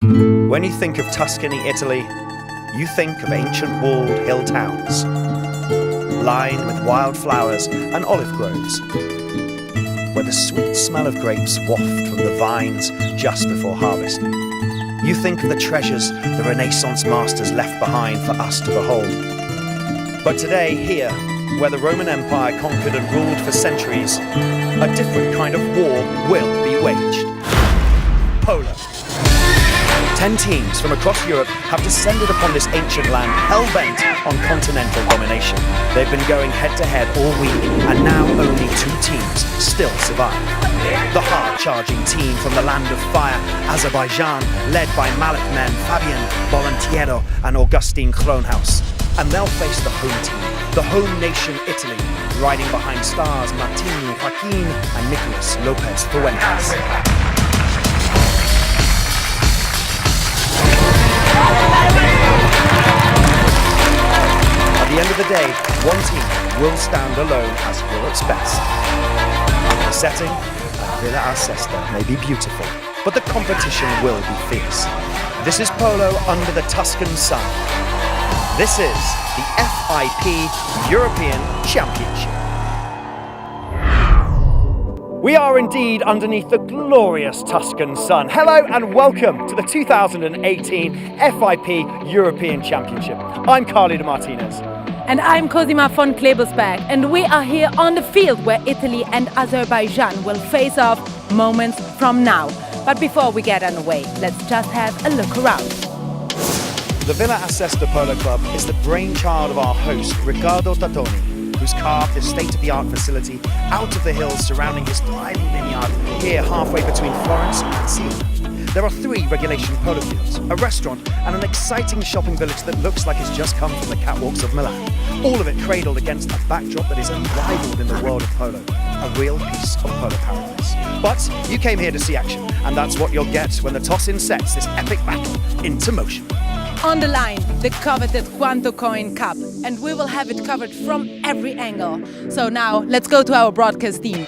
When you think of Tuscany, Italy, you think of ancient walled hill towns, lined with wildflowers and olive groves, where the sweet smell of grapes waft from the vines just before harvest. You think of the treasures the Renaissance masters left behind for us to behold. But today, here, where the Roman Empire conquered and ruled for centuries, a different kind of war will be waged. Polo. 10 teams from across Europe have descended upon this ancient land, hell-bent on continental domination. They've been going head-to-head all week, and now only 2 teams still survive. The hard-charging team from the land of fire, Azerbaijan, led by Mallet men Fabian Volontiero and Augustine Kronhaus. And they'll face the home team, the home nation Italy, riding behind stars Martin, Joaquin and Nicolas Lopez Puentes. At the end of the day, one team will stand alone as Europe's best. The setting at Villa Acesta may be beautiful, but the competition will be fierce. This is Polo under the Tuscan sun. This is the FIP European Championship. We are indeed underneath the glorious Tuscan sun. Hello and welcome to the 2018 FIP European Championship. I'm Carlo Martinez. And I'm Cosima von Klebelsberg, and we are here on the field where Italy and Azerbaijan will face off moments from now. But before we get underway, let's just have a look around. The Villa Acesta Polo Club is the brainchild of our host, Riccardo Tattoni, who's carved this state-of-the-art facility out of the hills surrounding his thriving vineyard here halfway between Florence and Siena. There are 3 regulation polo fields, a restaurant and an exciting shopping village that looks like it's just come from the catwalks of Milan. All of it cradled against a backdrop that is unrivaled in the world of polo, a real piece of polo paradise. But you came here to see action, and that's what you'll get when the toss-in sets this epic battle into motion. On the line, the coveted Quanto Coin Cup, and we will have it covered from every angle. So now, let's go to our broadcast team.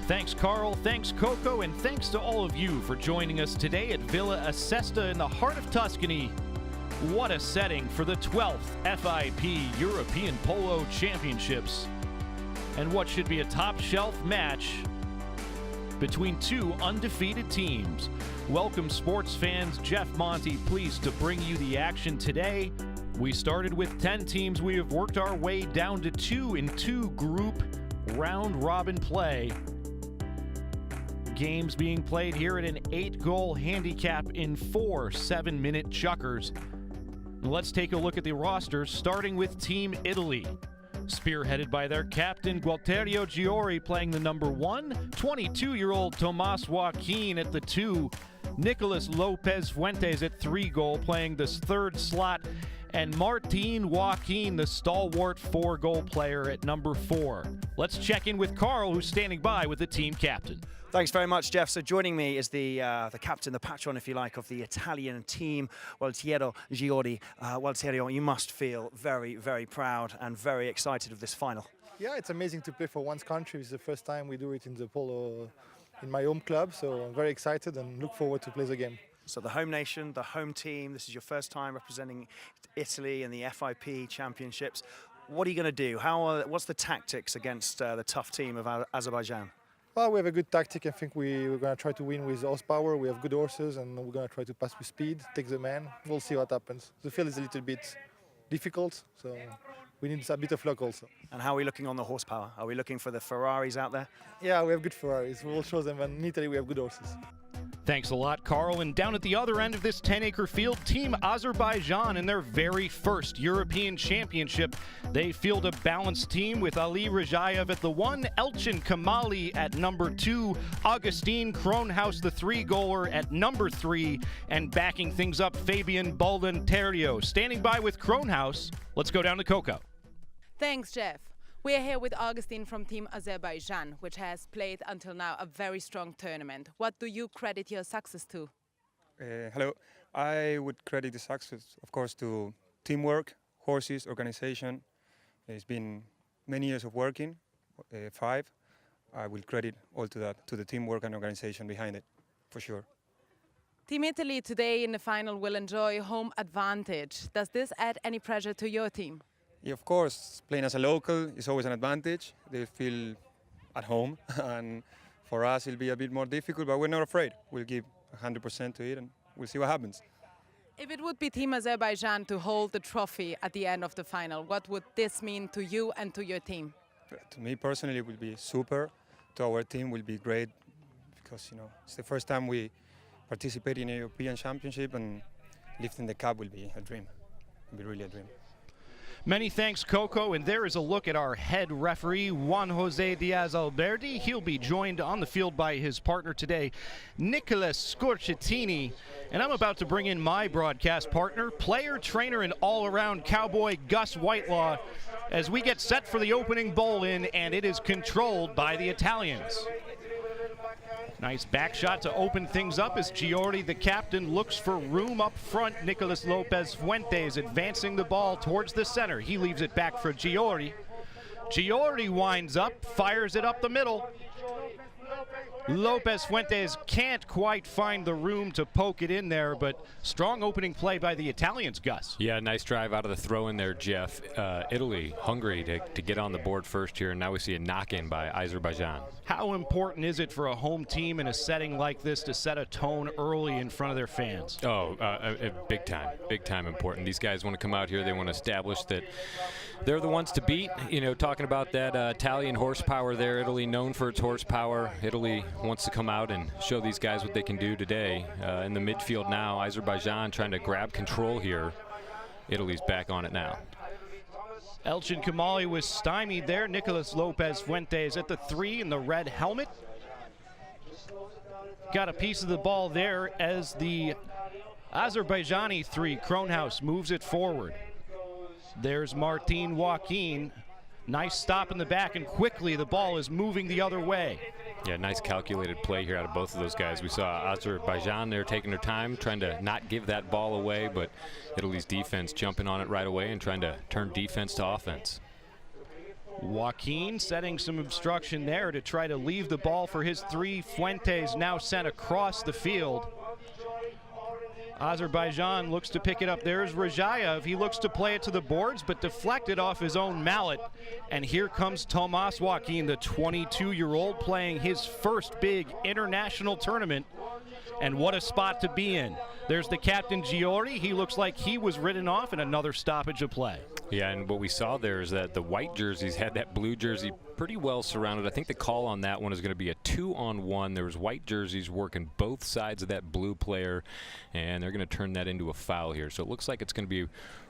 Thanks, Carl, thanks, Coco, and thanks to all of you for joining us today at Villa Acesta in the heart of Tuscany. What a setting for the 12th FIP European Polo Championships. And what should be a top-shelf match between 2 undefeated teams. Welcome, sports fans. Jeff Monty, pleased to bring you the action today. We started with 10 teams. We have worked our way down to 2 in 2 group round-robin play. Games being played here at an 8-goal handicap in 4 7-minute chukkers. Let's take a look at the rosters, starting with Team Italy. Spearheaded by their captain, Gualterio Giori, playing the number 1, 22-year-old Tomas Joaquin at the 2, Nicolas Lopez Fuentes at 3-goal, playing this 3rd slot, and Martin Joaquin, the stalwart 4-goal player at number 4. Let's check in with Carl, who's standing by with the team captain. Thanks very much, Jeff. So joining me is the captain, the patron, if you like, of the Italian team, Gualterio Giori. Gualterio, you must feel very, very proud and very excited of this final. Yeah, it's amazing to play for one's country. It's the first time we do it in the polo, in my home club, so I'm very excited and look forward to play the game. So the home nation, the home team, this is your first time representing Italy in the FIP Championships. What are you going to do? What's the tactics against the tough team of Azerbaijan? Well, we have a good tactic. I think we're going to try to win with horsepower. We have good horses, and we're going to try to pass with speed, take the man. We'll see what happens. The field is a little bit difficult, so we need a bit of luck also. And how are we looking on the horsepower? Are we looking for the Ferraris out there? Yeah, we have good Ferraris. We'll show them, and in Italy we have good horses. Thanks a lot, Carl. And down at the other end of this 10-acre field, Team Azerbaijan in their very first European Championship. They field a balanced team with Ali Rajayev at the 1, Elchin Kamali at number 2, Augustine Kronhaus, the 3-goaler, at number 3, and backing things up, Fabian Volontiero. Standing by with Kronhaus, let's go down to Coco. Thanks, Jeff. We are here with Augustine from Team Azerbaijan, which has played until now a very strong tournament. What do you credit your success to? Hello. I would credit the success, of course, to teamwork, horses, organization. It's been many years of working, 5. I will credit all to that, to the teamwork and organization behind it, for sure. Team Italy today in the final will enjoy home advantage. Does this add any pressure to your team? Yeah, of course, playing as a local is always an advantage. They feel at home, and for us it'll be a bit more difficult, but we're not afraid. We'll give 100% to it, and we'll see what happens. If it would be Team Azerbaijan to hold the trophy at the end of the final, what would this mean to you and to your team? To me personally, it will be super. To our team, will be great because it's the first time we participate in a European Championship, and lifting the cup will be a dream. It'll be really a dream. Many thanks, Coco, and there is a look at our head referee, Juan Jose Diaz-Alberti. He'll be joined on the field by his partner today, Nicolas Scorchettini. And I'm about to bring in my broadcast partner, player, trainer, and all-around cowboy, Gus Whitelaw, as we get set for the opening bowl-in, and it is controlled by the Italians. Nice back shot to open things up as Giordi, the captain, looks for room up front. Nicolas Lopez Fuentes advancing the ball towards the center. He leaves it back for Giordi. Giordi winds up, fires it up the middle. Lopez Fuentes can't quite find the room to poke it in there, but strong opening play by the Italians, Gus. Yeah, nice drive out of the throw in there, Jeff. Italy hungry to get on the board first here, and now we see a knock-in by Azerbaijan. How important is it for a home team in a setting like this to set a tone early in front of their fans? Oh, big time important. These guys want to come out here, they want to establish that they're the ones to beat. Talking about that Italian horsepower there, Italy known for its horsepower. Italy wants to come out and show these guys what they can do today. In the midfield now, Azerbaijan trying to grab control here. Italy's back on it now. Elchin Kamali was stymied there. Nicolas Lopez Fuentes at the 3 in the red helmet. Got a piece of the ball there as the Azerbaijani 3, Kronhaus, moves it forward. There's Martin Joaquin. Nice stop in the back, and quickly the ball is moving the other way. Yeah, nice calculated play here out of both of those guys. We saw Azerbaijan there taking their time, trying to not give that ball away, but Italy's defense jumping on it right away and trying to turn defense to offense. Joaquin setting some obstruction there to try to leave the ball for his 3. Fuentes now sent across the field. Azerbaijan looks to pick it up. There's Rajayev. He looks to play it to the boards, but deflected off his own mallet. And here comes Tomas Joaquin, the 22-year-old, playing his first big international tournament. And what a spot to be in. There's the captain, Giordi. He looks like he was ridden off in another stoppage of play. Yeah, and what we saw there is that the white jerseys had that blue jersey pretty well surrounded. I think the call on that one is going to be a 2-on-1. There was white jerseys working both sides of that blue player, and they're going to turn that into a foul here. So it looks like it's going to be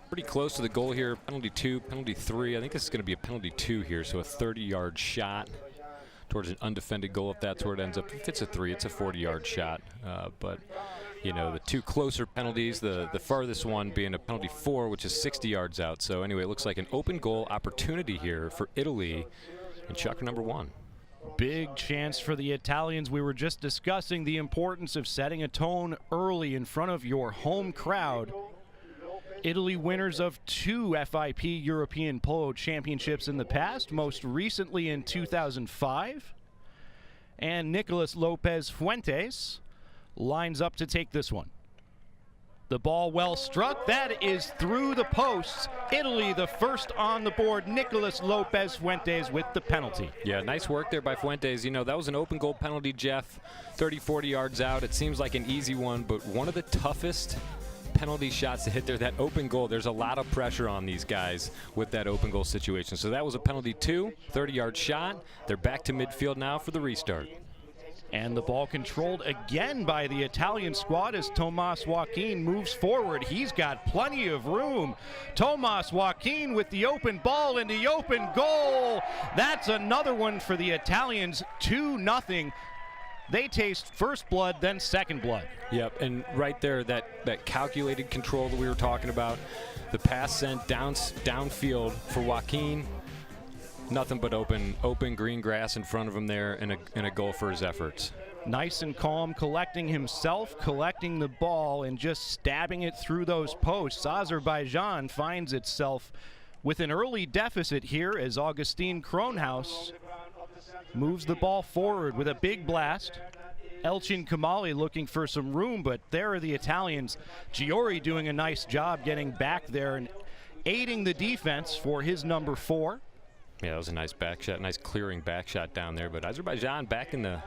pretty close to the goal here. Penalty 2, penalty 3. I think this is going to be a penalty 2 here, so a 30-yard shot towards an undefended goal if that's where it ends up. If it's a 3, it's a 40-yard shot. But the 2 closer penalties, the farthest one being a penalty 4, which is 60 yards out. So anyway, it looks like an open goal opportunity here for Italy in chapter number 1. Big chance for the Italians. We were just discussing the importance of setting a tone early in front of your home crowd. Italy winners of 2 FIP European Polo Championships in the past, most recently in 2005. And Nicolas Lopez Fuentes lines up to take this one. The ball well struck. That is through the posts. Italy the first on the board. Nicolas Lopez Fuentes with the penalty. Yeah, nice work there by Fuentes. That was an open goal penalty, Jeff. 30, 40 yards out. It seems like an easy one, but one of the toughest penalty shots to hit there. That open goal, there's a lot of pressure on these guys with that open goal situation. So that was a penalty 2, 30-yard shot. They're back to midfield now for the restart. And the ball controlled again by the Italian squad as Tomas Joaquin moves forward. He's got plenty of room. Tomas Joaquin with the open ball and the open goal. That's another one for the Italians, 2-0. They taste first blood, then second blood. Yep, and right there, that calculated control that we were talking about, the pass sent downfield for Joaquin. Nothing but open green grass in front of him there, and a goal for his efforts. Nice and calm, collecting himself, collecting the ball, and just stabbing it through those posts. Azerbaijan finds itself with an early deficit here as Augustin Kronhaus moves the ball forward with a big blast. Elchin Kamali looking for some room, but there are the Italians. Giori doing a nice job getting back there and aiding the defense for his number 4. Yeah, that was a nice back shot, nice clearing back shot down there. But Azerbaijan back in the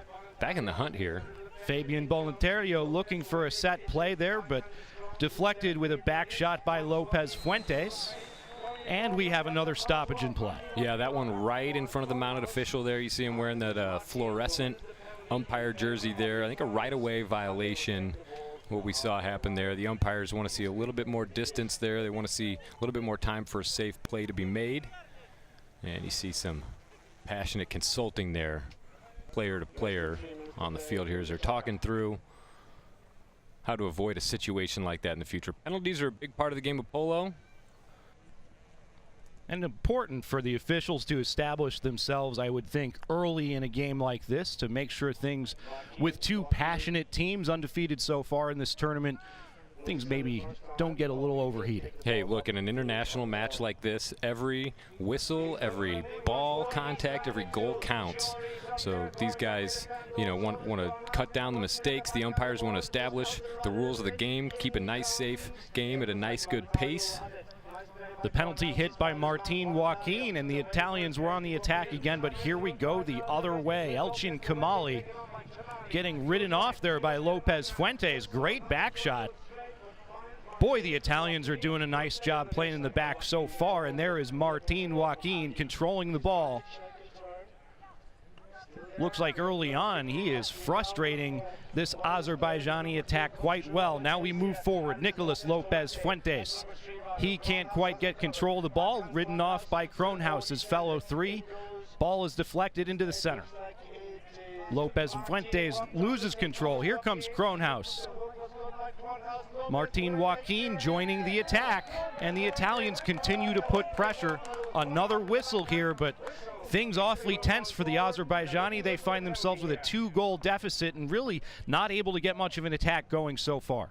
hunt here. Fabian Bolontario looking for a set play there, but deflected with a back shot by Lopez Puentes. And we have another stoppage in play. Yeah, that one right in front of the mounted official there. You see him wearing that fluorescent umpire jersey there. I think a right-of-way violation, what we saw happen there. The umpires want to see a little bit more distance there. They want to see a little bit more time for a safe play to be made. And you see some passionate consulting there, player to player on the field here as they're talking through how to avoid a situation like that in the future. Penalties are a big part of the game of polo. And important for the officials to establish themselves, I would think, early in a game like this to make sure things, with two passionate teams undefeated so far in this tournament, things maybe don't get a little overheated. Hey, look, in an international match like this, every whistle, every ball contact, every goal counts. So these guys, you know, want to cut down the mistakes. The umpires want to establish the rules of the game, keep a nice, safe game at a nice, good pace. The penalty hit by Martin Joaquin, and the Italians were on the attack again, but here we go the other way. Elchin Kamali getting ridden off there by Lopez Fuentes. Great back shot. Boy, the Italians are doing a nice job playing in the back so far, and there is Martin Joaquin controlling the ball. Looks like early on he is frustrating this Azerbaijani attack quite well. Now we move forward. Nicolas Lopez Fuentes. He can't quite get control of the ball. Ridden off by Kronhaus, his fellow 3. Ball is deflected into the center. Lopez Fuentes loses control. Here comes Kronhaus. Martin Joaquin joining the attack, and the Italians continue to put pressure. Another whistle here, but things awfully tense for the Azerbaijani. They find themselves with a 2-goal deficit and really not able to get much of an attack going so far.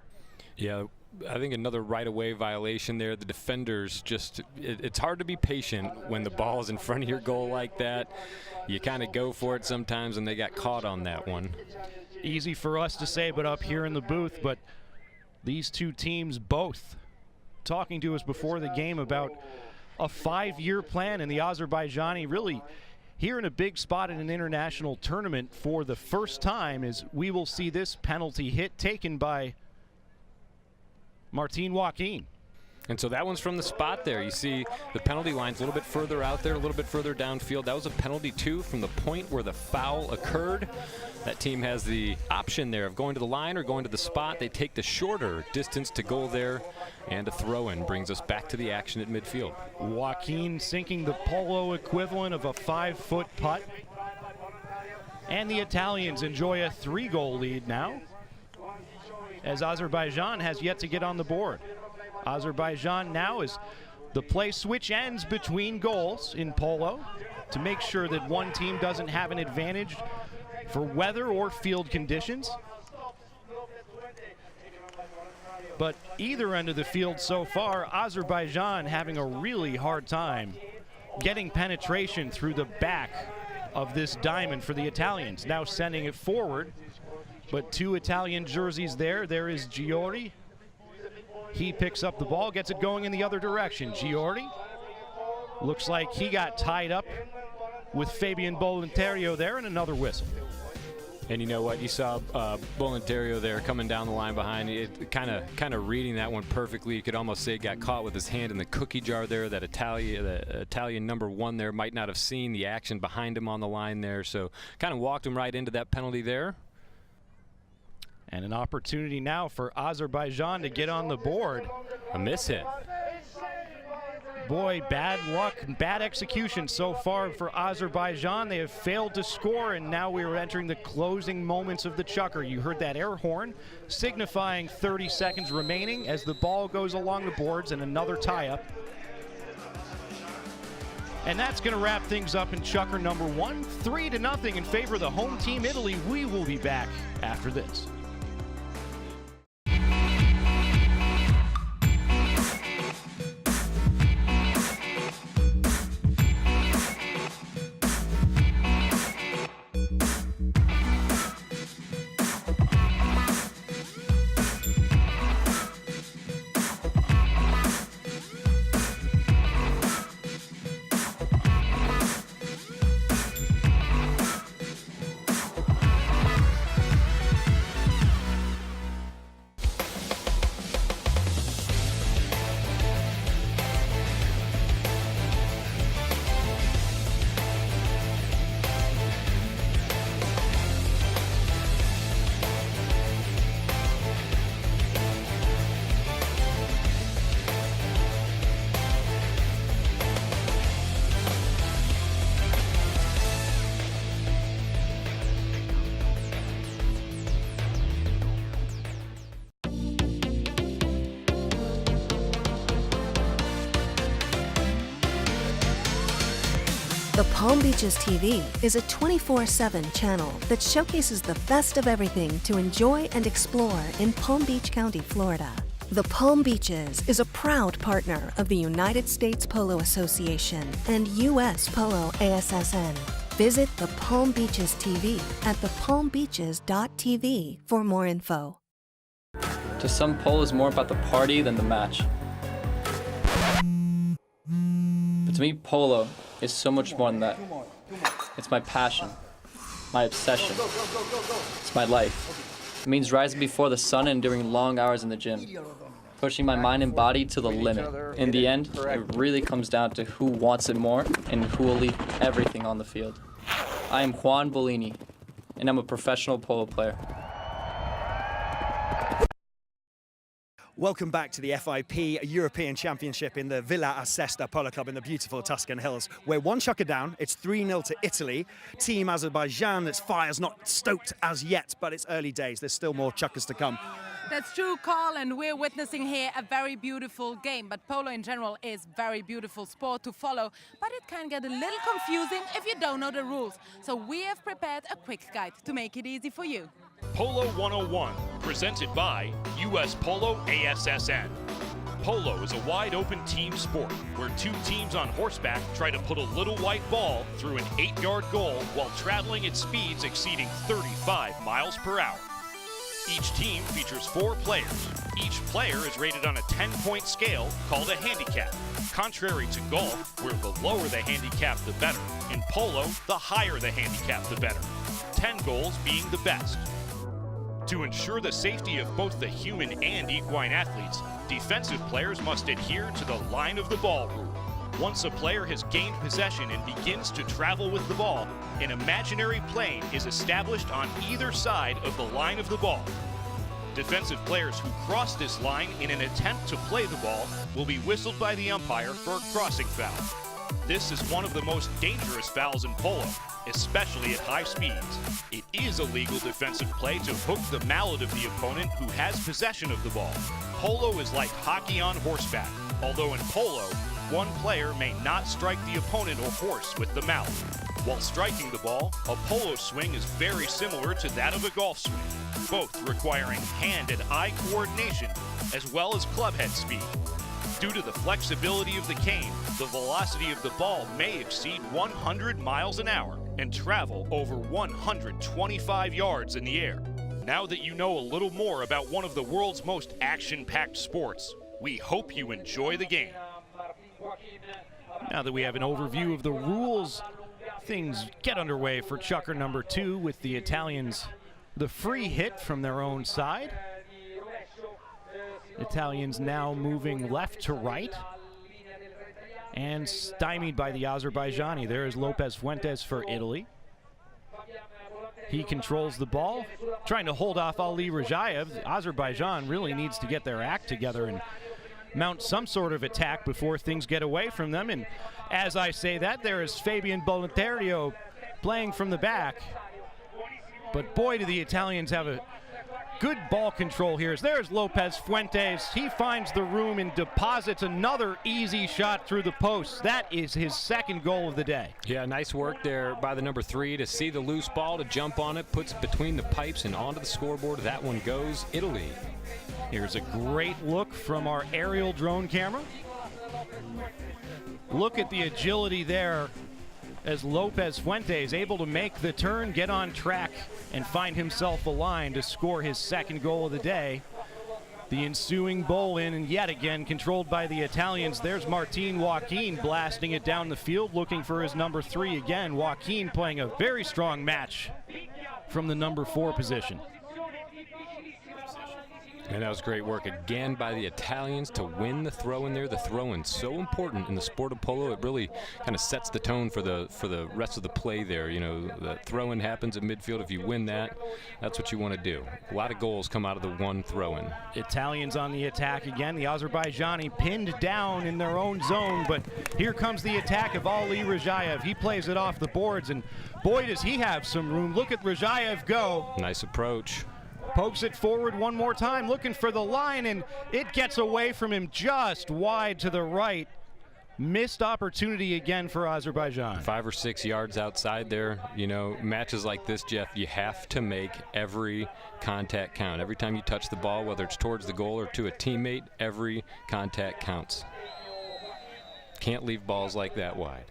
Yeah, I think another right-of-way violation there. The defenders just, it's hard to be patient when the ball is in front of your goal like that. You kind of go for it sometimes, and they got caught on that one. Easy for us to say, but up here in the booth, but these two teams both talking to us before the game about a 5-year plan, and the Azerbaijani really here in a big spot in an international tournament for the first time, as we will see this penalty hit taken by Martin Joaquin. And so that one's from the spot there. You see the penalty line's a little bit further out there, a little bit further downfield. That was a penalty, too, from the point where the foul occurred. That team has the option there of going to the line or going to the spot. They take the shorter distance to goal there, and a throw-in brings us back to the action at midfield. Joaquin sinking the Polo equivalent of a 5-foot putt. And the Italians enjoy a 3-goal lead now, as Azerbaijan has yet to get on the board. Azerbaijan now, as the play switch ends between goals in Polo, to make sure that one team doesn't have an advantage for weather or field conditions. But either end of the field so far, Azerbaijan having a really hard time getting penetration through the back of this diamond for the Italians. Now sending it forward, but 2 Italian jerseys there. There is Giori. He picks up the ball, gets it going in the other direction. Giori looks like he got tied up with Fabian Bolontario there, and another whistle. And you know what? You saw Bolontario there coming down the line behind. It kind of reading that one perfectly. You could almost say got caught with his hand in the cookie jar there. That Italian number 1 there might not have seen the action behind him on the line there. So kind of walked him right into that penalty there. And an opportunity now for Azerbaijan to get on the board. A miss hit. Boy, bad luck and bad execution so far for Azerbaijan. They have failed to score, and now we are entering the closing moments of the chukker. You heard that air horn signifying 30 seconds remaining as the ball goes along the boards, and another tie-up. And that's going to wrap things up in chukker number 1. 3-0 in favor of the home team, Italy. We will be back after this. The Palm Beaches TV is a 24/7 channel that showcases the best of everything to enjoy and explore in Palm Beach County, Florida. The Palm Beaches is a proud partner of the United States Polo Association and U.S. Polo ASSN. Visit the Palm Beaches TV at thepalmbeaches.tv for more info. To some, polo is more about the party than the match. But to me, polo is so much more than that. It's my passion, my obsession. It's my life. It means rising before the sun and during long hours in the gym, pushing my mind and body to the limit. In the end, it really comes down to who wants it more and who will leave everything on the field. I am Juan Bellini, and I'm a professional polo player. Welcome back to the FIP European Championship in the Villa Acesta Polo Club in the beautiful Tuscan Hills. We're one chukker down. It's 3-0 to Italy. Team Azerbaijan, its fire's not stoked as yet, but it's early days. There's still more chukkers to come. That's true, Carl, and we're witnessing here a very beautiful game. But polo in general is very beautiful sport to follow, but it can get a little confusing if you don't know the rules. So we have prepared a quick guide to make it easy for you. Polo 101, presented by US Polo ASSN. Polo is a wide-open team sport where two teams on horseback try to put a little white ball through an 8-yard goal while traveling at speeds exceeding 35 miles per hour. Each team features 4 players. Each player is rated on a 10-point scale called a handicap. Contrary to golf, where the lower the handicap, the better. In polo, the higher the handicap, the better. 10 goals being the best. To ensure the safety of both the human and equine athletes, defensive players must adhere to the line of the ball rule. Once a player has gained possession and begins to travel with the ball, an imaginary plane is established on either side of the line of the ball. Defensive players who cross this line in an attempt to play the ball will be whistled by the umpire for a crossing foul. This is one of the most dangerous fouls in polo, especially at high speeds. It is a legal defensive play to hook the mallet of the opponent who has possession of the ball. Polo is like hockey on horseback, although in polo, one player may not strike the opponent or horse with the mallet. While striking the ball, a polo swing is very similar to that of a golf swing, both requiring hand and eye coordination as well as club head speed. Due to the flexibility of the cane, the velocity of the ball may exceed 100 miles an hour and travel over 125 yards in the air. Now that you know a little more about one of the world's most action-packed sports, we hope you enjoy the game. Now that we have an overview of the rules, things get underway for chukker number 2 with the Italians the free hit from their own side. Italians now moving left to right and stymied by the Azerbaijani. There is Lopez Puentes for Italy. He controls the ball, trying to hold off Ali Rajayev. Azerbaijan really needs to get their act together and mount some sort of attack before things get away from them. And as I say that, there is Fabian Bolontario playing from the back. But boy, do the Italians have a good ball control here. There's Lopez Fuentes. He finds the room and deposits another easy shot through the post. That is his second goal of the day. Yeah, nice work there by the number 3 to see the loose ball, to jump on it, puts it between the pipes and onto the scoreboard. That one goes Italy. Here's a great look from our aerial drone camera. Look at the agility there as Lopez Fuentes able to make the turn, get on track, and find himself a line to score his second goal of the day. The ensuing bowl in, and yet again controlled by the Italians. There's Joaquin blasting it down the field, looking for his number 3 again. Joaquin playing a very strong match from the number 4 position. And that was great work again by the Italians to win the throw-in there. The throw-in so important in the sport of polo. It really kind of sets the tone for the rest of the play there. You know, the throw-in happens at midfield. If you win that, that's what you want to do. A lot of goals come out of the one throw-in. Italians on the attack again. The Azerbaijani pinned down in their own zone, but here comes the attack of Ali Rajayev. He plays it off the boards, and boy, does he have some room. Look at Rajayev go. Nice approach. Pokes it forward one more time, looking for the line, and it gets away from him just wide to the right. Missed opportunity again for Azerbaijan. 5 or 6 yards outside there. You know, matches like this, Jeff, you have to make every contact count. Every time you touch the ball, whether it's towards the goal or to a teammate, every contact counts. Can't leave balls like that wide.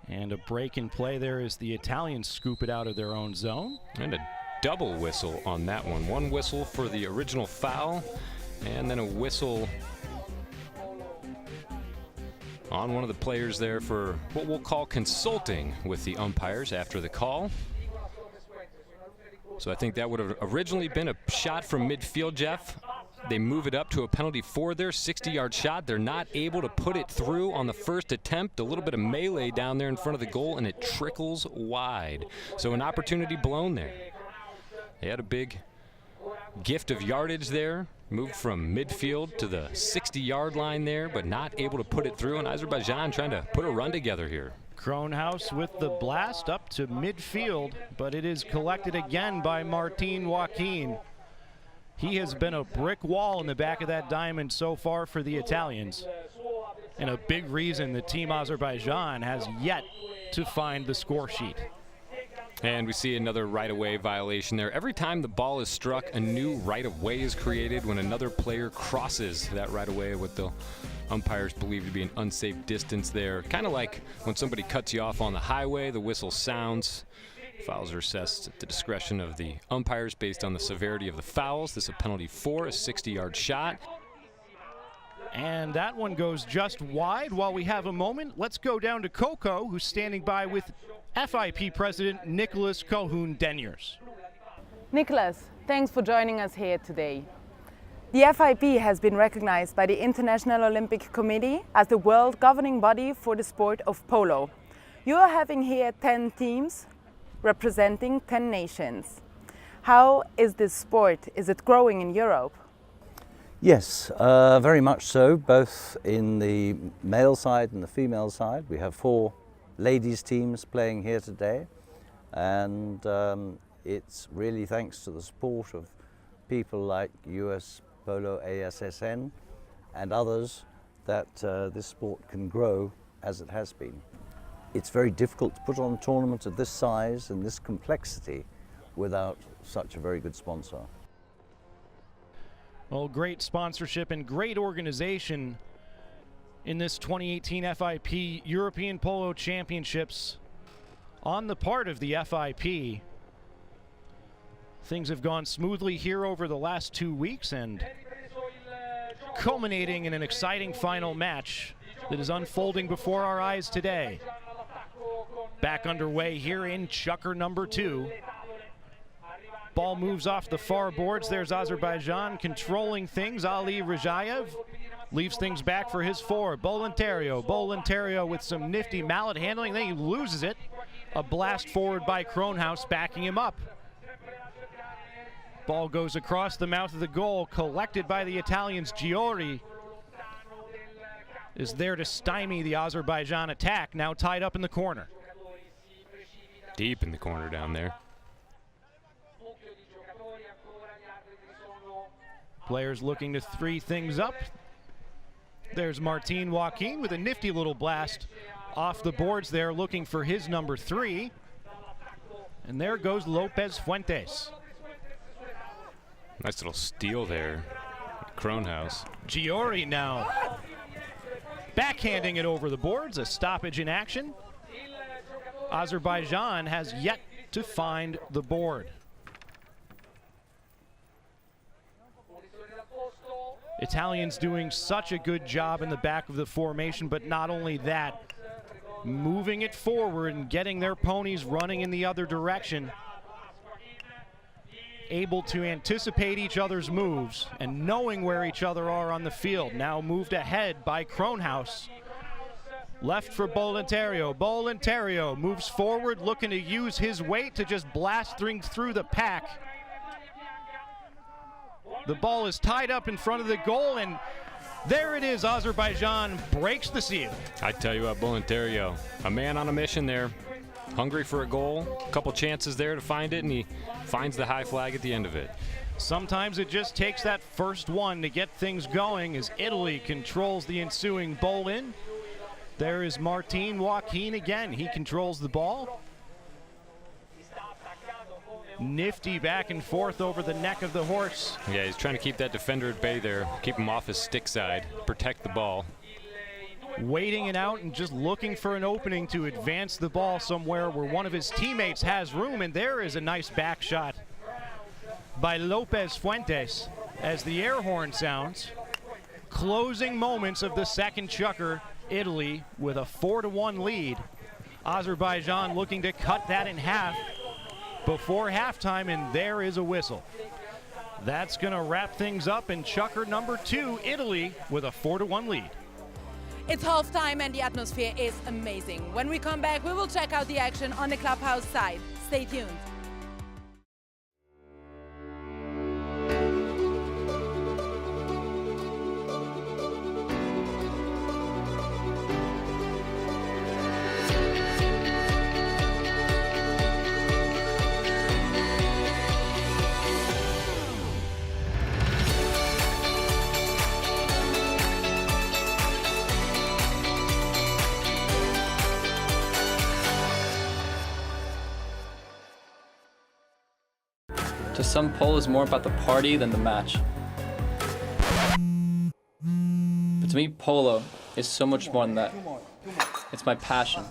And a break in play there as the Italians scoop it out of their own zone. And a double whistle on that one. One whistle for the original foul, and then a whistle on one of the players there for what we'll call consulting with the umpires after the call. So I think that would have originally been a shot from midfield, Jeff. They move it up to a penalty for their 60-yard shot. They're not able to put it through on the first attempt. A little bit of melee down there in front of the goal, and it trickles wide. So an opportunity blown there. They had a big gift of yardage there. Moved from midfield to the 60-yard line there, but not able to put it through. And Azerbaijan trying to put a run together here. Kronhaus with the blast up to midfield, but it is collected again by Joaquin. He has been a brick wall in the back of that diamond so far for the Italians. And a big reason the team Azerbaijan has yet to find the score sheet. And we see another right-of-way violation there. Every time the ball is struck, a new right-of-way is created when another player crosses that right-of-way, what the umpires believe to be an unsafe distance there. Kind of like when somebody cuts you off on the highway, the whistle sounds. Fouls are assessed at the discretion of the umpires based on the severity of the fouls. This is a penalty for a 60-yard shot. And that one goes just wide. While we have a moment, let's go down to Coco, who's standing by with FIP President Nicholas Calhoun-Deniers. Nicholas, thanks for joining us here today. The FIP has been recognized by the International Olympic Committee as the world governing body for the sport of polo. You are having here 10 teams representing 10 nations. How is this sport? Is it growing in Europe? Yes, very much so, both in the male side and the female side. We have 4 ladies teams playing here today, and it's really thanks to the support of people like US Polo, ASSN and others that this sport can grow as it has been. It's very difficult to put on a tournament of this size and this complexity without such a very good sponsor. Well, great sponsorship and great organization in this 2018 FIP European Polo Championships on the part of the FIP. Things have gone smoothly here over the last 2 weeks and culminating in an exciting final match that is unfolding before our eyes today. Back underway here in chukker number 2. Ball moves off the far boards. There's Azerbaijan controlling things. Ali Rajayev leaves things back for his forward. Bolontario with some nifty mallet handling. Then he loses it. A blast forward by Kronhaus backing him up. Ball goes across the mouth of the goal, collected by the Italians. Giori is there to stymie the Azerbaijan attack, now tied up in the corner. Deep in the corner down there. Players looking to three things up. There's Joaquin with a nifty little blast off the boards there, looking for his number 3. And there goes Lopez Puentes. Nice little steal there. Kronhaus. Giori now backhanding it over the boards, a stoppage in action. Azerbaijan has yet to find the board. Italians doing such a good job in the back of the formation, but not only that, moving it forward and getting their ponies running in the other direction. Able to anticipate each other's moves and knowing where each other are on the field. Now moved ahead by Kronhaus. Left for Bolontario. Bolontario moves forward, looking to use his weight to just blast through the pack. The ball is tied up in front of the goal, and there it is. Azerbaijan breaks the seal. I tell you what, Bolontario, a man on a mission there. Hungry for a goal, a couple chances there to find it, and he finds the high flag at the end of it. Sometimes it just takes that first one to get things going as Italy controls the ensuing bowl in. There is Joaquin again. He controls the ball. Nifty back and forth over the neck of the horse. Yeah, he's trying to keep that defender at bay there, keep him off his stick side, protect the ball. Waiting it out and just looking for an opening to advance the ball somewhere where one of his teammates has room, and there is a nice back shot by Lopez Fuentes as the air horn sounds. Closing moments of the second chukker. Italy with a 4-1 lead. Azerbaijan looking to cut that in half before halftime, and there is a whistle. That's going to wrap things up in chukker number 2, Italy with a 4-1 lead. It's halftime and the atmosphere is amazing. When we come back, we will check out the action on the clubhouse side. Stay tuned. To some, polo is more about the party than the match. But to me, polo is so much more than that. It's my passion,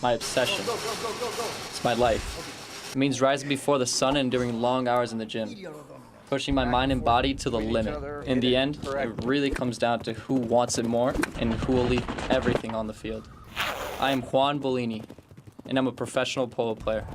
my obsession. It's my life. It means rising before the sun and enduring long hours in the gym, pushing my mind and body to the limit. In the end, it really comes down to who wants it more and who will leave everything on the field. I am Juan Bellini, and I'm a professional polo player.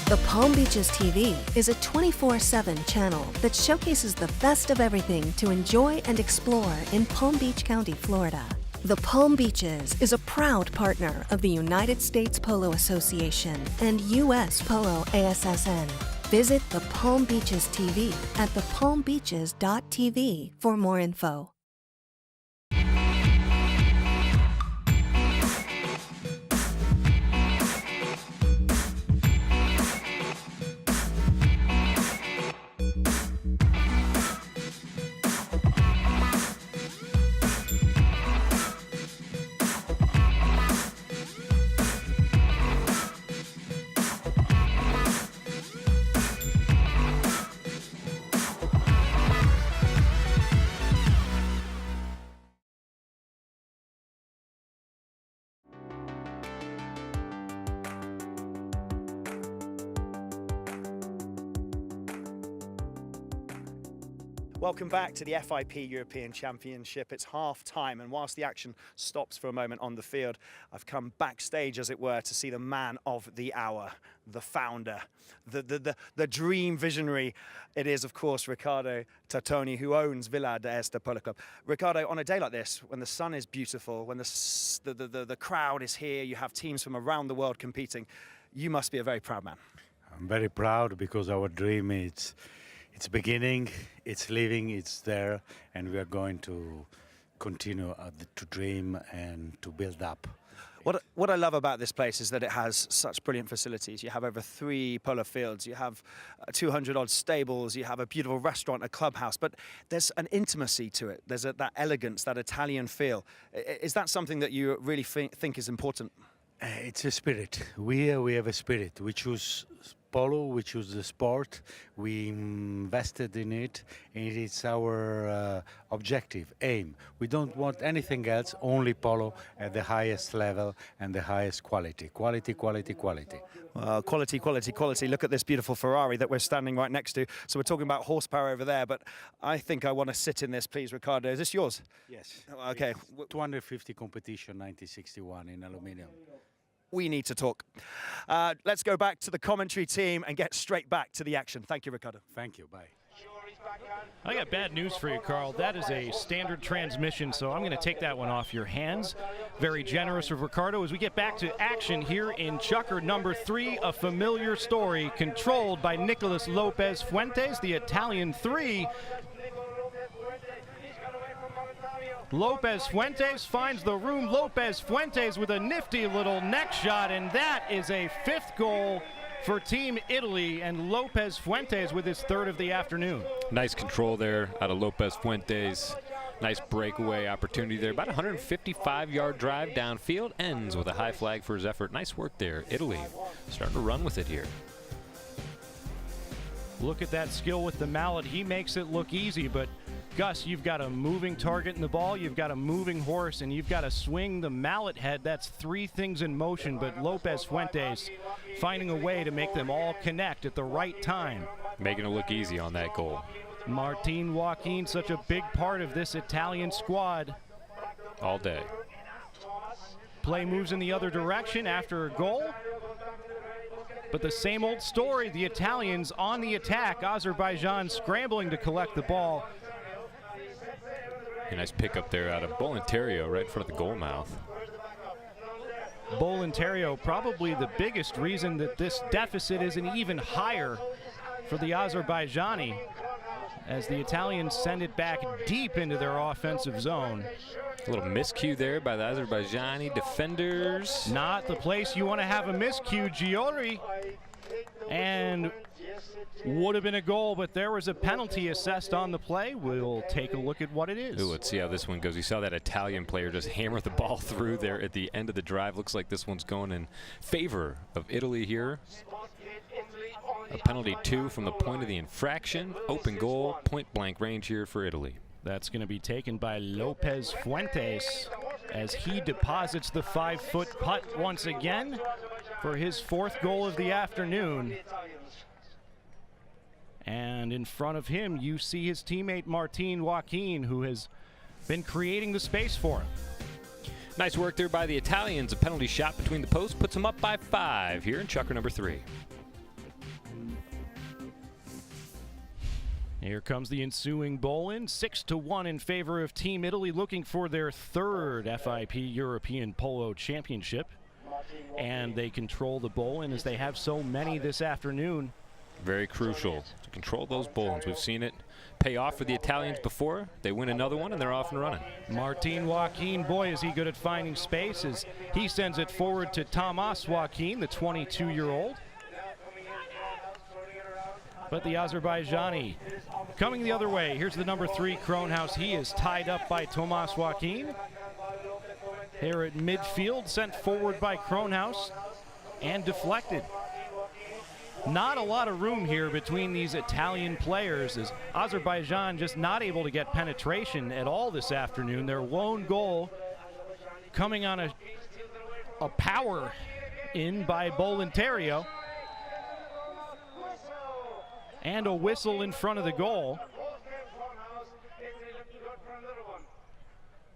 The Palm Beaches TV is a 24/7 channel that showcases the best of everything to enjoy and explore in Palm Beach County, Florida. The Palm Beaches is a proud partner of the United States Polo Association and U.S. Polo ASSN. Visit the Palm Beaches TV at thepalmbeaches.tv for more info. Welcome back to the FIP European Championship. It's half-time, and whilst the action stops for a moment on the field, I've come backstage, as it were, to see the man of the hour, the founder, the dream visionary. It is, of course, Riccardo Tartoni, who owns Villa d'Este Polo Club. Riccardo, on a day like this, when the sun is beautiful, when the crowd is here, you have teams from around the world competing, you must be a very proud man. I'm very proud because our dream is it's beginning, it's living, it's there, and we are going to continue to dream and to build up. What I love about this place is that it has such brilliant facilities. You have over 3 polo fields, you have 200 odd stables, you have a beautiful restaurant, a clubhouse, but there's an intimacy to it. There's that elegance, that Italian feel. Is that something that you really think is important? It's a spirit. We have a spirit. We choose polo, we choose the sport, we invested in it, and it's our objective, aim. We don't want anything else, only polo at the highest level and the highest quality. Quality, quality, quality. Quality, quality, quality. Look at this beautiful Ferrari that we're standing right next to. So we're talking about horsepower over there, but I think I want to sit in this, please, Riccardo. Is this yours? Yes. Okay. 250 competition, 1961 in aluminium. We need to talk. Let's go back to the commentary team and get straight back to the action. Thank you, Riccardo. Thank you. Bye. I got bad news for you, Carl. That is a standard transmission, so I'm going to take that one off your hands. Very generous of Riccardo. As we get back to action here in chukker number 3, a familiar story controlled by Nicolas Lopez Fuentes, the Italian 3. Lopez Fuentes finds the room. Lopez Fuentes with a nifty little neck shot, and that is a 5th goal for Team Italy, and Lopez Fuentes with his third of the afternoon. Nice control there out of Lopez Fuentes. Nice breakaway opportunity there. About 155-yard drive downfield. Ends with a high flag for his effort. Nice work there. Italy starting to run with it here. Look at that skill with the mallet. He makes it look easy, but Gus, you've got a moving target in the ball, you've got a moving horse, and you've got to swing the mallet head. That's three things in motion, but Lopez Fuentes finding a way to make them all connect at the right time. Making it look easy on that goal. Martin Joaquin, such a big part of this Italian squad. All day. Play moves in the other direction after a goal. But the same old story, the Italians on the attack. Azerbaijan scrambling to collect the ball. A nice pickup there out of Bolontario right in front of the goal mouth. Bolontario, probably the biggest reason that this deficit isn't even higher for the Azerbaijani, as the Italians send it back deep into their offensive zone. A little miscue there by the Azerbaijani defenders. Not the place you want to have a miscue, Giori. And would have been a goal, but there was a penalty assessed on the play. We'll take a look at what it is. Ooh, let's see how this one goes. You saw that Italian player just hammer the ball through there at the end of the drive. Looks like this one's going in favor of Italy here. A penalty 2 from the point of the infraction. Open goal, point blank range here for Italy. That's going to be taken by Lopez Fuentes as he deposits the 5-foot putt once again for his fourth goal of the afternoon. And in front of him, you see his teammate Martin Joaquin, who has been creating the space for him. Nice work there by the Italians. A penalty shot between the posts puts them up by 5 here in chukker number 3. Here comes the ensuing bowl-in, 6-1 in favor of Team Italy, looking for their third FIP European Polo Championship. And they control the bowl-in as they have so many this afternoon. Very crucial to control those bowls. We've seen it pay off for the Italians before. They win another one and they're off and running. Martin Joaquin, boy, is he good at finding space as he sends it forward to Tomas Joaquin, the 22-year-old. But the Azerbaijani coming the other way. Here's the number 3, Kronhaus. He is tied up by Tomas Joaquin. Here at midfield, sent forward by Kronhaus and deflected. Not a lot of room here between these Italian players, as Azerbaijan just not able to get penetration at all this afternoon. Their lone goal coming on a power in by Bolontario. And a whistle in front of the goal.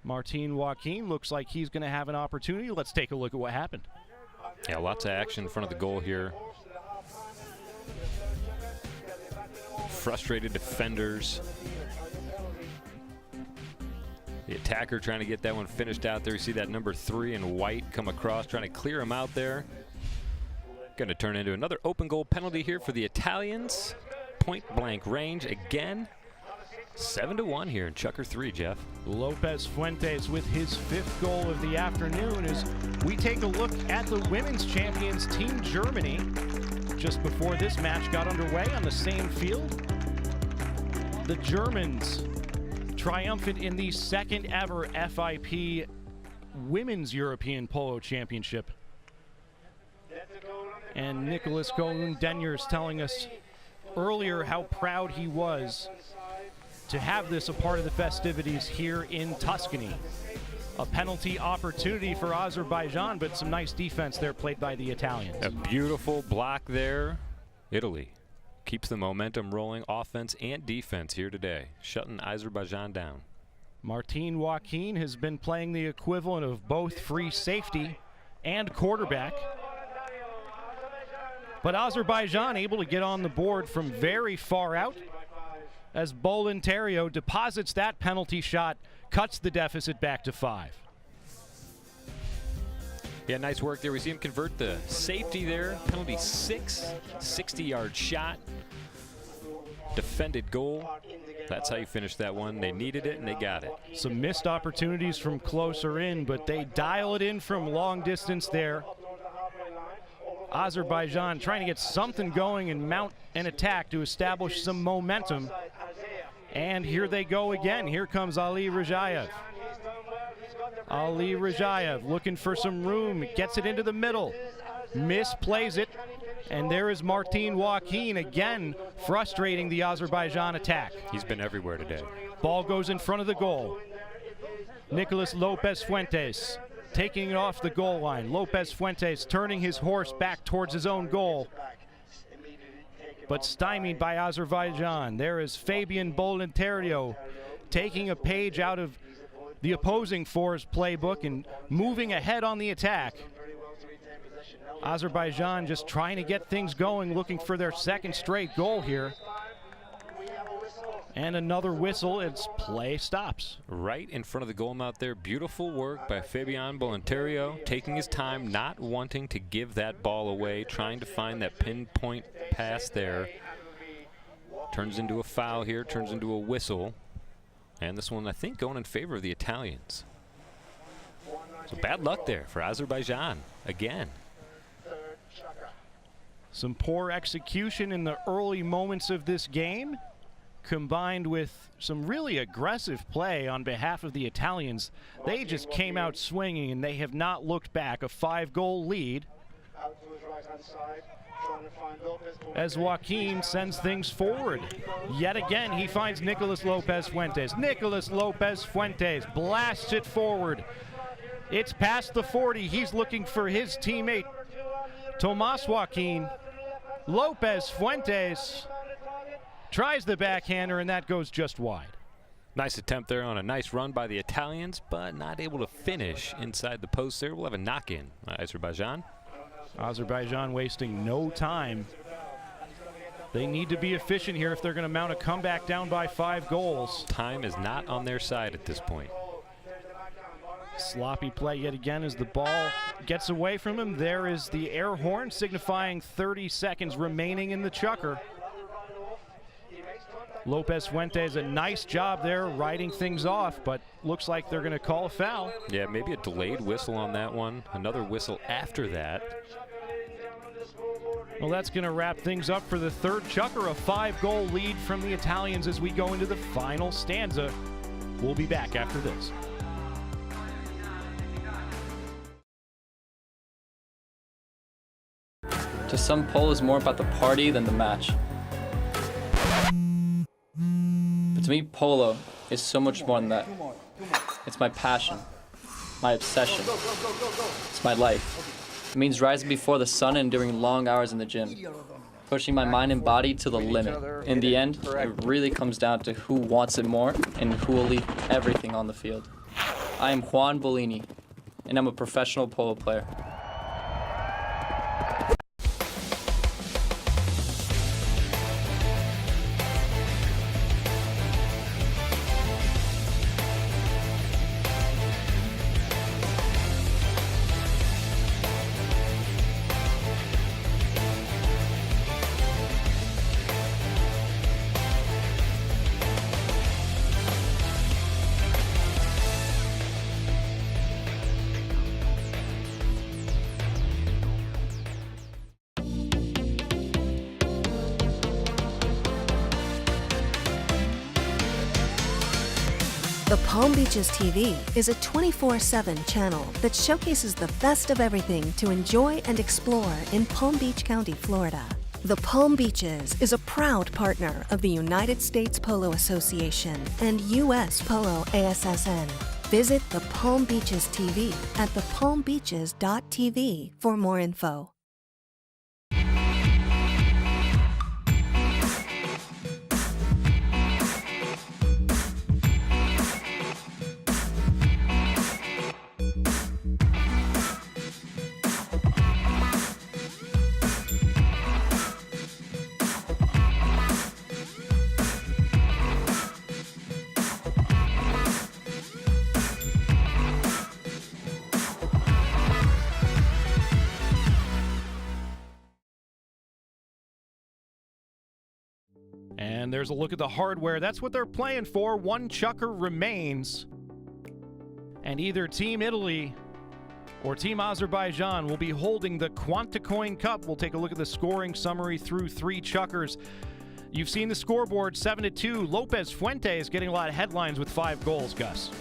Martin Joaquin looks like he's going to have an opportunity. Let's take a look at what happened. Yeah, lots of action in front of the goal here. Frustrated defenders. The attacker trying to get that one finished out there. You see that number 3 in white come across, trying to clear him out there. Going to turn into another open goal penalty here for the Italians. Point blank range again. 7-1 here in chukker 3, Jeff. Lopez Fuentes with his 5th goal of the afternoon as we take a look at the women's champions, Team Germany. Just before this match got underway on the same field, the Germans triumphant in the second ever FIP Women's European Polo Championship. And Nicholas Cohn-Denyers telling us earlier how proud he was to have this a part of the festivities here in Tuscany. A penalty opportunity for Azerbaijan, but some nice defense there played by the Italians. A beautiful block there. Italy keeps the momentum rolling, offense and defense here today, shutting Azerbaijan down. Martin Joaquin has been playing the equivalent of both free safety and quarterback. But Azerbaijan able to get on the board from very far out as Bolontario deposits that penalty shot, cuts the deficit back to 5. Yeah, nice work there. We see him convert the safety there. Penalty 6, 60-yard shot. Defended goal. That's how you finish that one. They needed it and they got it. Some missed opportunities from closer in, but they dial it in from long distance there. Azerbaijan trying to get something going and mount an attack to establish some momentum. And here they go again. Here comes Ali Rajayev. Ali Rajayev looking for some room, gets it into the middle, misplays it, and there is Martin Joaquin again frustrating the Azerbaijan attack. He's been everywhere today. Ball goes in front of the goal. Nicolas Lopez Fuentes taking it off the goal line. Lopez Fuentes turning his horse back towards his own goal, but stymied by Azerbaijan. There is Fabian Bolontario taking a page out of the opposing four's playbook and moving ahead on the attack. Azerbaijan just trying to get things going, looking for their second straight goal here. And another whistle, its play stops. Right in front of the goal mouth there. Beautiful work by Fabian Bolontario, taking his time, not wanting to give that ball away, trying to find that pinpoint pass there. Turns into a foul here, turns into a whistle. And this one, I think, going in favor of the Italians. So bad luck there for Azerbaijan again. Some poor execution in the early moments of this game, combined with some really aggressive play on behalf of the Italians. They just came out swinging and they have not looked back. A 5-goal lead as Joaquin sends things forward. Yet again, he finds Nicolas Lopez Fuentes. Nicolas Lopez Fuentes blasts it forward. It's past the 40. He's looking for his teammate, Tomas Joaquin. Lopez Fuentes tries the backhander, and that goes just wide. Nice attempt there on a nice run by the Italians, but not able to finish inside the post there. We'll have a knock-in by Azerbaijan. Azerbaijan wasting no time. They need to be efficient here if they're going to mount a comeback down by 5 goals. Time is not on their side at this point. Sloppy play yet again as the ball gets away from him. There is the air horn signifying 30 seconds remaining in the chukker. Lopez Fuentes, a nice job there riding things off, but looks like they're going to call a foul. Yeah, maybe a delayed whistle on that one. Another whistle after that. Well, that's going to wrap things up for the third chukker. A 5-goal lead from the Italians as we go into the final stanza. We'll be back after this. To some, polo is more about the party than the match. But to me, polo is so much more than that. It's my passion, my obsession. It's my life. It means rising before the sun and during long hours in the gym, pushing my mind and body to the limit. In the end, it really comes down to who wants it more and who will leave everything on the field. I am Juan Bolini, and I'm a professional polo player. The Palm Beaches TV is a 24/7 channel that showcases the best of everything to enjoy and explore in Palm Beach County, Florida. The Palm Beaches is a proud partner of the United States Polo Association and U.S. Polo ASSN. Visit the Palm Beaches TV at thepalmbeaches.tv for more info. And there's a look at the hardware. That's what they're playing for. 1 chukker remains. And either Team Italy or Team Azerbaijan will be holding the Quantacoin Cup. We'll take a look at the scoring summary through 3 chukkers. You've seen the scoreboard, 7-2. Lopez Fuentes getting a lot of headlines with 5 goals, Gus.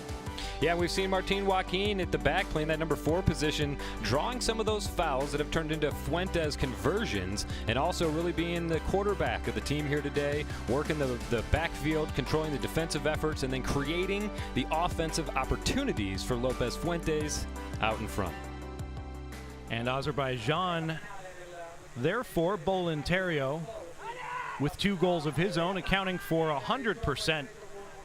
Yeah, we've seen Martin Joaquin at the back playing that number 4 position, drawing some of those fouls that have turned into Fuentes conversions, and also really being the quarterback of the team here today, working the backfield, controlling the defensive efforts, and then creating the offensive opportunities for Lopez Fuentes out in front. And Azerbaijan, therefore, Bolontario with 2 goals of his own, accounting for 100%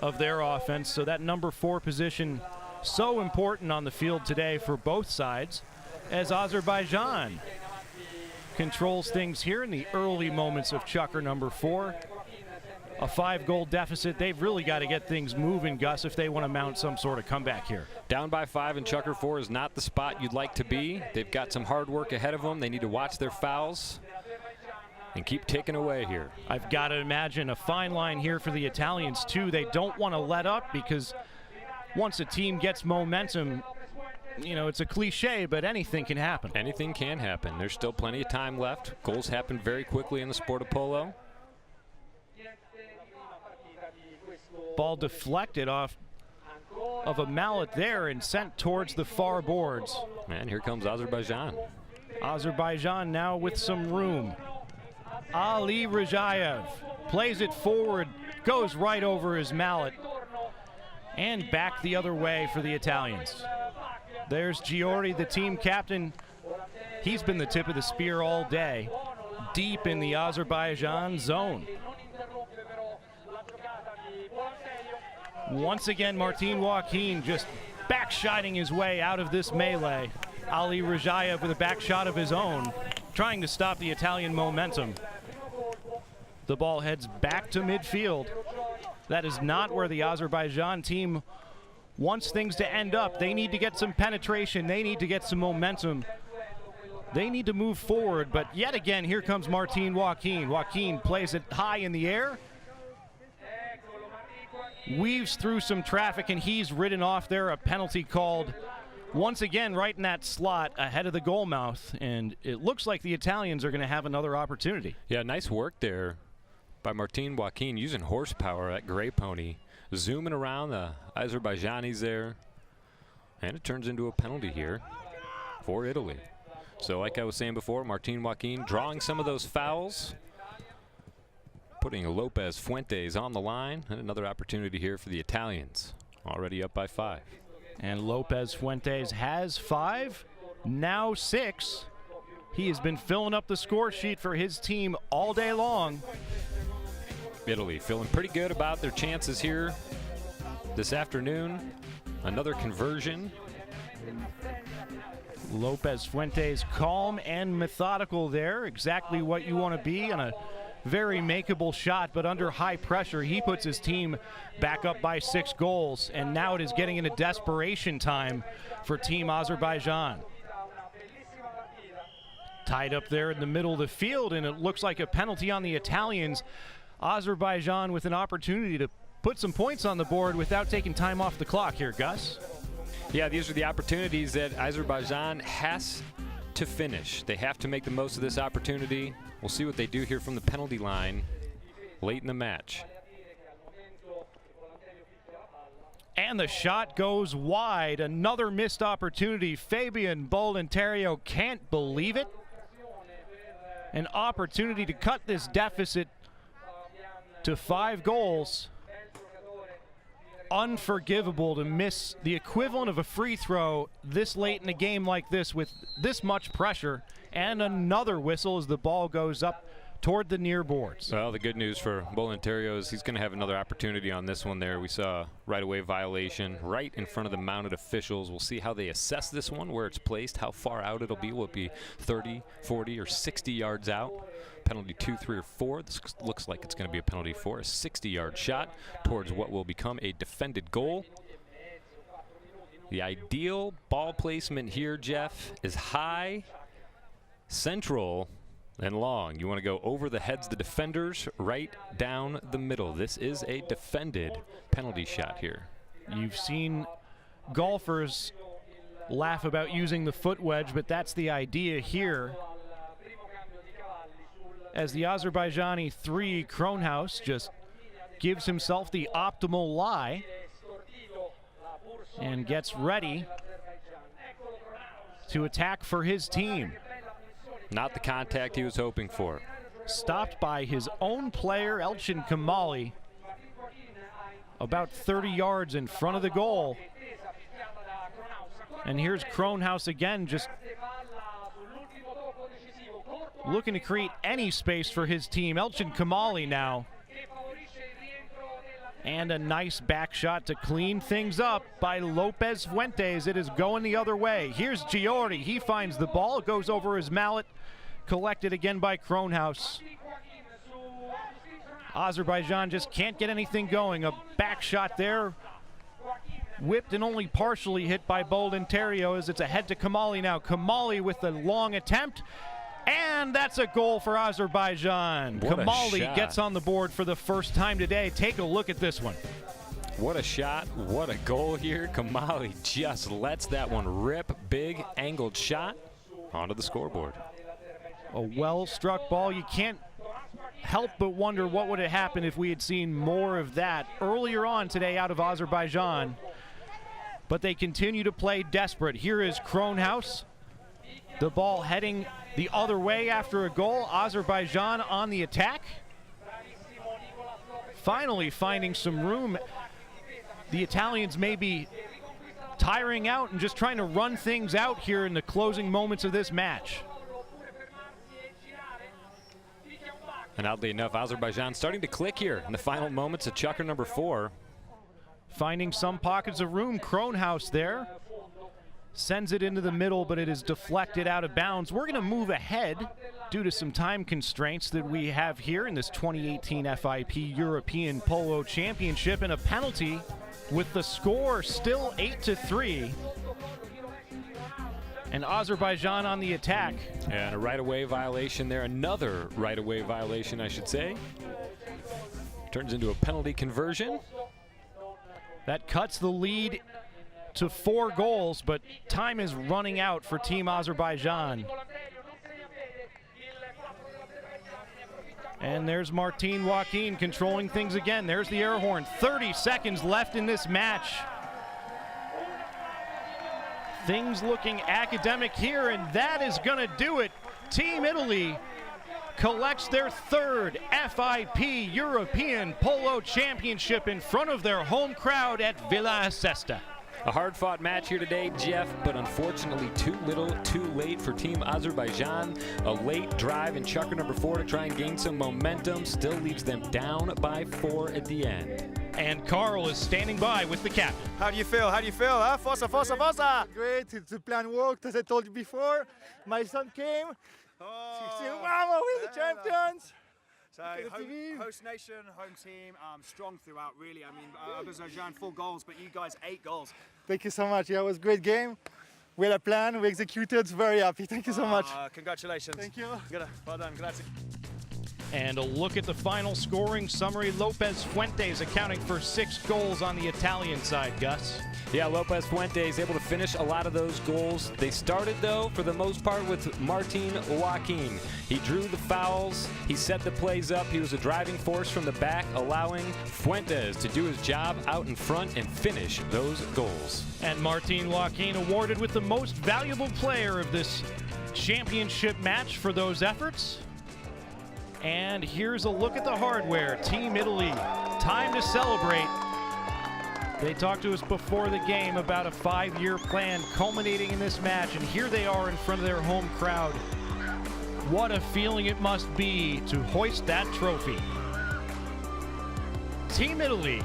of their offense. So that number 4 position so important on the field today for both sides, as Azerbaijan controls things here in the early moments of chukker number 4. A 5-goal deficit. They've really got to get things moving, Gus, if they want to mount some sort of comeback here. Down by 5 in chukker 4 is not the spot you'd like to be. They've got some hard work ahead of them. They need to watch their fouls and keep taking away here. I've got to imagine a fine line here for the Italians, too. They don't want to let up, because once a team gets momentum, you know, it's a cliche, but anything can happen. Anything can happen. There's still plenty of time left. Goals happen very quickly in the sport of polo. Ball deflected off of a mallet there and sent towards the far boards. And here comes Azerbaijan. Azerbaijan now with some room. Ali Rajayev plays it forward, goes right over his mallet, and back the other way for the Italians. There's Giordi, the team captain. He's been the tip of the spear all day, deep in the Azerbaijan zone. Once again, Martin Joaquin just backshotting his way out of this melee. Ali Rajayev with a back shot of his own, trying to stop the Italian momentum. The ball heads back to midfield. That is not where the Azerbaijan team wants things to end up. They need to get some penetration. They need to get some momentum. They need to move forward, but yet again, here comes Martin Joaquin. Joaquin plays it high in the air, weaves through some traffic, and he's ridden off there. A penalty called once again right in that slot ahead of the goal mouth, and it looks like the Italians are going to have another opportunity. Yeah, nice work there by Martin Joaquin, using horsepower, that gray pony, zooming around the Azerbaijanis there, and it turns into a penalty here for Italy. So like I was saying before, Martin Joaquin drawing some of those fouls, putting Lopez Fuentes on the line, and another opportunity here for the Italians, already up by 5. And Lopez Fuentes has 5, now 6. He has been filling up the score sheet for his team all day long. Italy feeling pretty good about their chances here this afternoon. Another conversion. Lopez Fuentes calm and methodical there, exactly what you want to be on a very makeable shot, but under high pressure, he puts his team back up by 6 goals, and now it is getting into desperation time for Team Azerbaijan. Tied up there in the middle of the field, and it looks like a penalty on the Italians. Azerbaijan with an opportunity to put some points on the board without taking time off the clock here, Gus. Yeah, these are the opportunities that Azerbaijan has to finish. They have to make the most of this opportunity. We'll see what they do here from the penalty line late in the match. And the shot goes wide. Another missed opportunity. Fabian Bolontario can't believe it. An opportunity to cut this deficit to 5 goals. Unforgivable to miss the equivalent of a free throw this late in a game like this with this much pressure. And another whistle as the ball goes up toward the near boards. Well, the good news for Bolontario is he's going to have another opportunity on this one there. We saw a right-away violation right in front of the mounted officials. We'll see how they assess this one, where it's placed, how far out it'll be. Will it be 30, 40, or 60 yards out? Penalty 2, 3, or 4. This looks like it's going to be a penalty 4, a 60-yard shot towards what will become a defended goal. The ideal ball placement here, Jeff, is high, central, and long. You want to go over the heads of the defenders, right down the middle. This is a defended penalty shot here. You've seen golfers laugh about using the foot wedge, but that's the idea here. As the Azerbaijani 3, Kronhaus just gives himself the optimal lie and gets ready to attack for his team. Not the contact he was hoping for. Stopped by his own player, Elchin Kamali, about 30 yards in front of the goal. And here's Kronhaus again, just looking to create any space for his team. Elchin Kamali now. And a nice back shot to clean things up by Lopez Fuentes. It is going the other way. Here's Giordi. He finds the ball. It goes over his mallet. Collected again by Kronhaus. Azerbaijan just can't get anything going. A back shot there. Whipped and only partially hit by Boldenterio as it's ahead to Kamali now. Kamali with the long attempt. And that's a goal for Azerbaijan. Kamali gets on the board for the first time today. Take a look at this one. What a shot, what a goal here. Kamali just lets that one rip. Big angled shot onto the scoreboard. A well-struck ball. You can't help but wonder what would have happened if we had seen more of that earlier on today out of Azerbaijan. But they continue to play desperate. Here is Kronhaus. The ball heading the other way after a goal. Azerbaijan on the attack. Finally finding some room. The Italians may be tiring out and just trying to run things out here in the closing moments of this match. And oddly enough, Azerbaijan starting to click here in the final moments of Chucker number 4. Finding some pockets of room. Kronhaus there. Sends it into the middle, but it is deflected out of bounds. We're going to move ahead due to some time constraints that we have here in this 2018 FIP European Polo Championship, and a penalty with the score still 8-3. And Azerbaijan on the attack. And a right-of-way violation there. Another right-of-way violation, I should say. Turns into a penalty conversion. That cuts the lead to 4 goals, but time is running out for Team Azerbaijan. And there's Martin Joaquin controlling things again. There's the air horn. 30 seconds left in this match. Things looking academic here, and that is going to do it. Team Italy collects their 3rd FIP European Polo Championship in front of their home crowd at Villa Sesta. A hard-fought match here today, Jeff, but unfortunately too little, too late for Team Azerbaijan. A late drive in Chucker number 4 to try and gain some momentum still leaves them down by 4 at the end. And Carl is standing by with the captain. How do you feel? How do you feel? Huh? Forza, forza, forza! Great, the plan worked as I told you before. My son came. Wow, we're the champions! So host nation, home team, strong throughout really. I mean, Azerbaijan 4 goals, but you guys 8 goals. Thank you so much. Yeah, it was a great game. We had a plan, we executed, very happy. Thank you so much. Congratulations. Thank you. Good. Well done, grazie. And a look at the final scoring summary. Lopez Fuentes accounting for 6 goals on the Italian side, Gus. Yeah, Lopez Fuentes able to finish a lot of those goals. They started, though, for the most part with Martin Joaquin. He drew the fouls. He set the plays up. He was a driving force from the back, allowing Fuentes to do his job out in front and finish those goals. And Martin Joaquin awarded with the most valuable player of this championship match for those efforts. And here's a look at the hardware. Team Italy, time to celebrate. They talked to us before the game about a 5-year plan culminating in this match, and here they are in front of their home crowd. What a feeling it must be to hoist that trophy. Team Italy,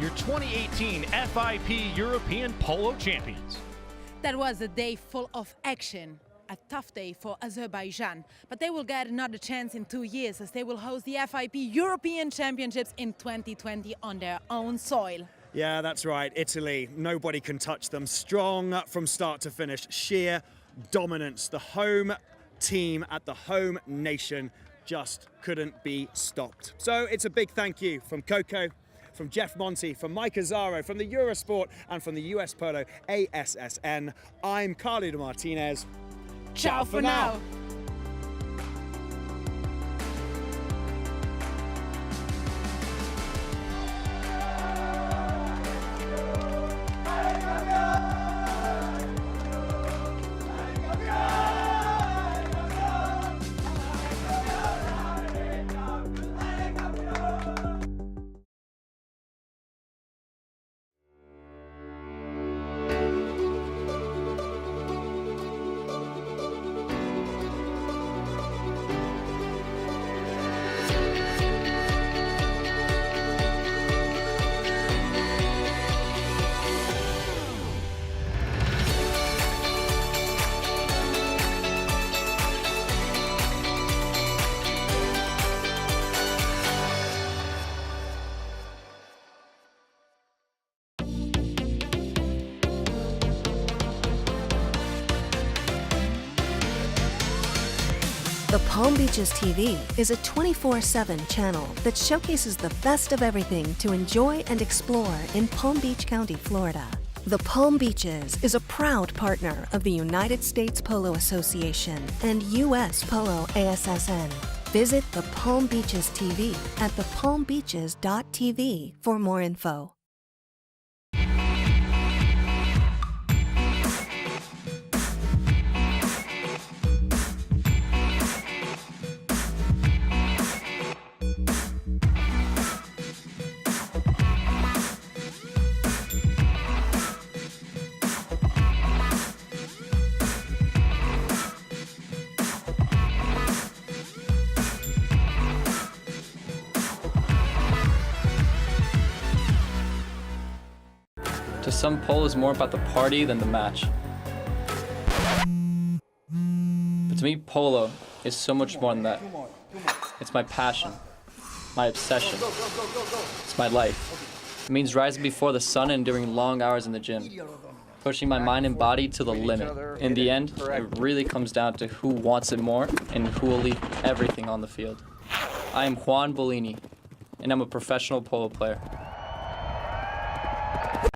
your 2018 FIP European Polo Champions. That was a day full of action. A tough day for Azerbaijan, but they will get another chance in 2 years as they will host the FIP European Championships in 2020 on their own soil. Yeah, that's right. Italy, nobody can touch them. Strong from start to finish, sheer dominance. The home team at the home nation just couldn't be stopped. So it's a big thank you from Coco, from Jeff Monty, from Mike Azzaro, from the Eurosport, and from the US Polo ASSN. I'm Carlo Martinez. Ciao for now. The Palm Beaches TV is a 24/7 channel that showcases the best of everything to enjoy and explore in Palm Beach County, Florida. The Palm Beaches is a proud partner of the United States Polo Association and US Polo ASSN. Visit the Palm Beaches TV at thepalmbeaches.tv for more info. To some, polo is more about the party than the match. But to me, polo is so much more than that. It's my passion, my obsession. It's my life. It means rising before the sun and during long hours in the gym, pushing my mind and body to the limit. In the end, it really comes down to who wants it more and who will leave everything on the field. I am Juan Bolini, and I'm a professional polo player.